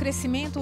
crescimento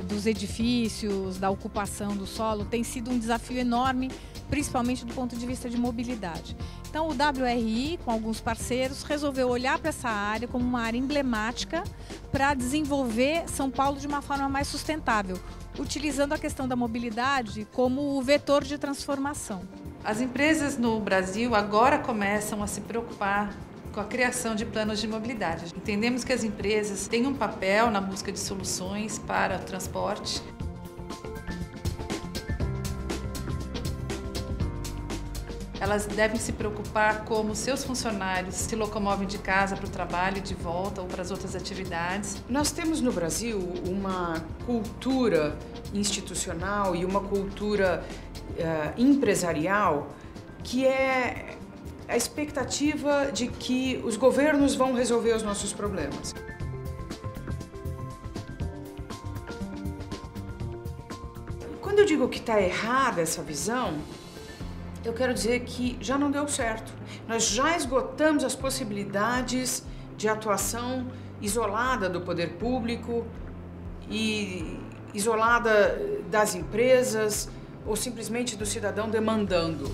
dos edifícios, da ocupação do solo, tem sido um desafio enorme, principalmente do ponto de vista de mobilidade. Então, o WRI, com alguns parceiros, resolveu olhar para essa área como uma área emblemática para desenvolver São Paulo de uma forma mais sustentável, utilizando a questão da mobilidade como o vetor de transformação. As empresas no Brasil agora começam a se preocupar com a criação de planos de mobilidade. Entendemos que as empresas têm um papel na busca de soluções para o transporte. Elas devem se preocupar como seus funcionários se locomovem de casa para o trabalho, de volta ou para as outras atividades. Nós temos no Brasil uma cultura institucional e uma cultura empresarial que é a expectativa de que os governos vão resolver os nossos problemas. Quando eu digo que está errada essa visão, eu quero dizer que já não deu certo. Nós já esgotamos as possibilidades de atuação isolada do poder público e isolada das empresas ou simplesmente do cidadão demandando.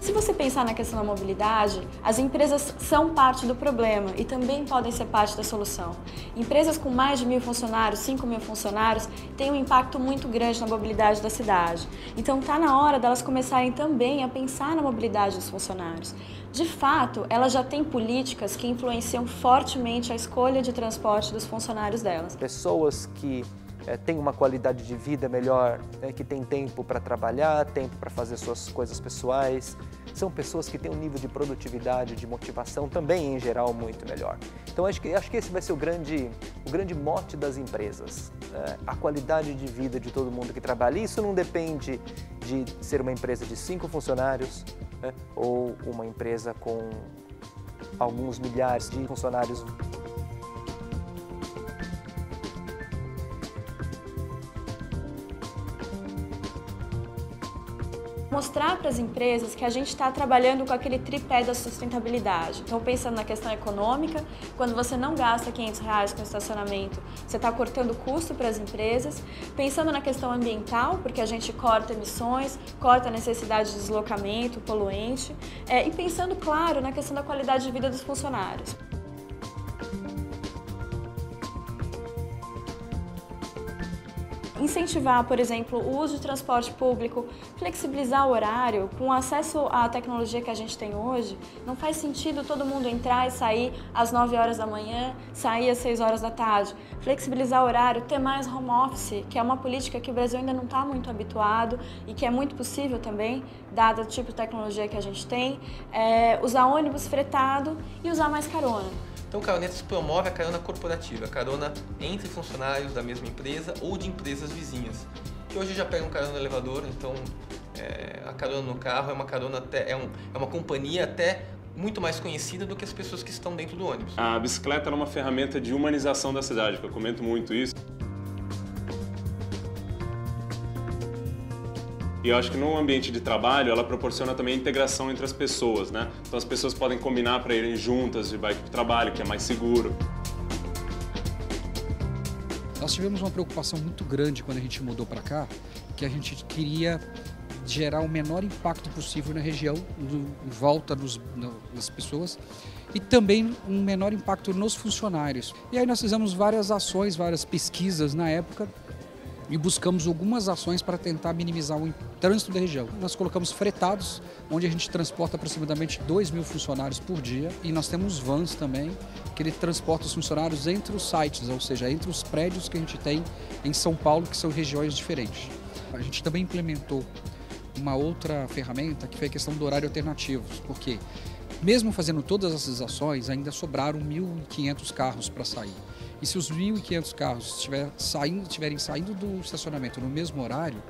Se você pensar na questão da mobilidade, as empresas são parte do problema e também podem ser parte da solução. Empresas com mais de 1.000 funcionários, 5.000 funcionários, têm um impacto muito grande na mobilidade da cidade. Então está na hora delas começarem também a pensar na mobilidade dos funcionários. De fato, elas já têm políticas que influenciam fortemente a escolha de transporte dos funcionários delas. Pessoas que têm uma qualidade de vida melhor, que têm tempo para trabalhar, tempo para fazer suas coisas pessoais. São pessoas que têm um nível de produtividade, de motivação também, em geral, muito melhor. Então, acho que esse vai ser o grande mote das empresas, a qualidade de vida de todo mundo que trabalha. Isso não depende de ser uma empresa de 5 funcionários, ou uma empresa com alguns milhares de funcionários. Mostrar para as empresas que a gente está trabalhando com aquele tripé da sustentabilidade. Então, pensando na questão econômica, quando você não gasta R$500 com estacionamento, você está cortando custo para as empresas. Pensando na questão ambiental, porque a gente corta emissões, corta a necessidade de deslocamento poluente. E pensando, claro, na questão da qualidade de vida dos funcionários. Incentivar, por exemplo, o uso de transporte público, flexibilizar o horário, com acesso à tecnologia que a gente tem hoje, não faz sentido todo mundo entrar e sair às 9 horas da manhã, sair às 6 horas da tarde. Flexibilizar o horário, ter mais home office, que é uma política que o Brasil ainda não está muito habituado e que é muito possível também, dado o tipo de tecnologia que a gente tem, usar ônibus fretado e usar mais carona. Então, o Caronetas promove a carona corporativa, a carona entre funcionários da mesma empresa ou de empresas vizinhas, que hoje já pegam carona no elevador. Então a carona no carro é uma carona até, é uma companhia até muito mais conhecida do que as pessoas que estão dentro do ônibus. A bicicleta é uma ferramenta de humanização da cidade, que eu comento muito isso. E eu acho que no ambiente de trabalho, ela proporciona também a integração entre as pessoas, né? Então as pessoas podem combinar para irem juntas de bike para o trabalho, que é mais seguro. Nós tivemos uma preocupação muito grande quando a gente mudou para cá, que a gente queria gerar o menor impacto possível na região, em volta das pessoas, e também um menor impacto nos funcionários. E aí nós fizemos várias ações, várias pesquisas na época, e buscamos algumas ações para tentar minimizar o trânsito da região. Nós colocamos fretados, onde a gente transporta aproximadamente 2.000 funcionários por dia, e nós temos vans também, que ele transporta os funcionários entre os sites, ou seja, entre os prédios que a gente tem em São Paulo, que são regiões diferentes. A gente também implementou uma outra ferramenta, que foi a questão do horário alternativo, porque mesmo fazendo todas essas ações, ainda sobraram 1.500 carros para sair. E se os 1.500 carros estiverem saindo do estacionamento no mesmo horário,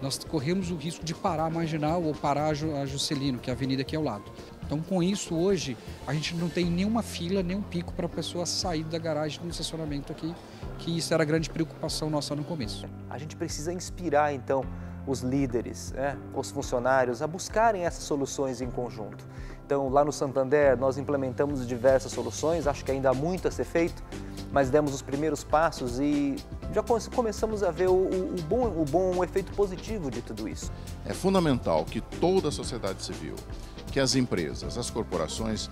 nós corremos o risco de parar a Marginal ou parar a Juscelino, que é a avenida aqui ao lado. Então, com isso, hoje, a gente não tem nenhuma fila, nenhum pico para a pessoa sair da garagem do estacionamento aqui, que isso era a grande preocupação nossa no começo. A gente precisa inspirar, então, os líderes, os funcionários a buscarem essas soluções em conjunto. Então, lá no Santander, nós implementamos diversas soluções, acho que ainda há muito a ser feito, mas demos os primeiros passos e já começamos a ver o bom efeito positivo de tudo isso. É fundamental que toda a sociedade civil, que as empresas, as corporações,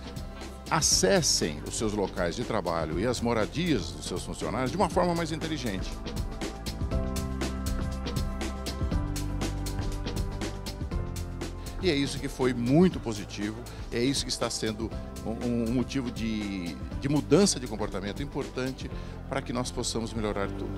acessem os seus locais de trabalho e as moradias dos seus funcionários de uma forma mais inteligente. E é isso que foi muito positivo, é isso que está sendo um motivo de mudança de comportamento importante para que nós possamos melhorar tudo.